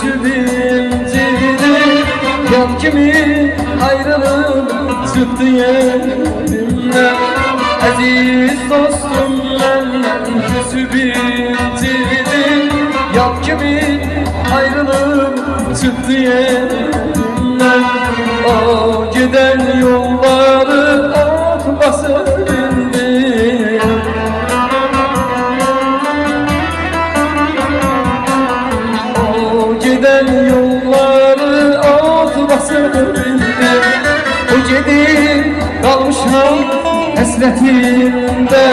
sevincili yan kimi ayrılıp çıktı yerimden. Aziz dostum ben sevincili yan kimi ayrılıp çıktı yerimden. O giden yolları ok basıp indi. O giden yolları ok basıp indi. O gidip kalmışam hasretinde.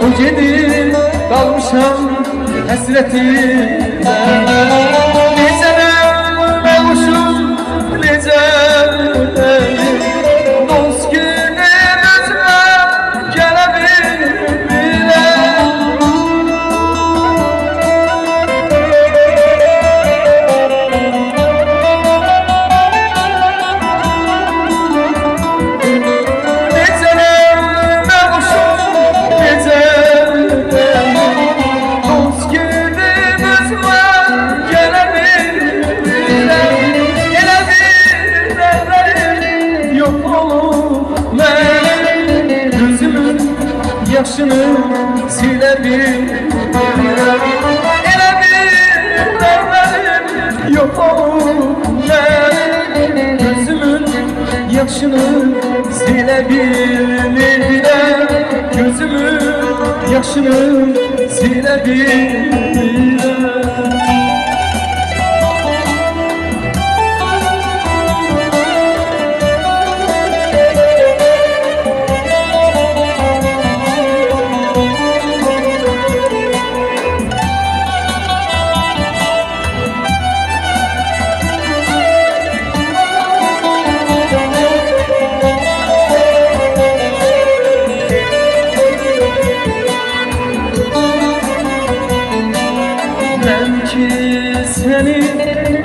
O gidip kalmışam hasretinde. Yaşını silebilirim. Elə bir yok olup ben gözümün yaşını silebilirim. Gözümün yaşını silebilirim. Seni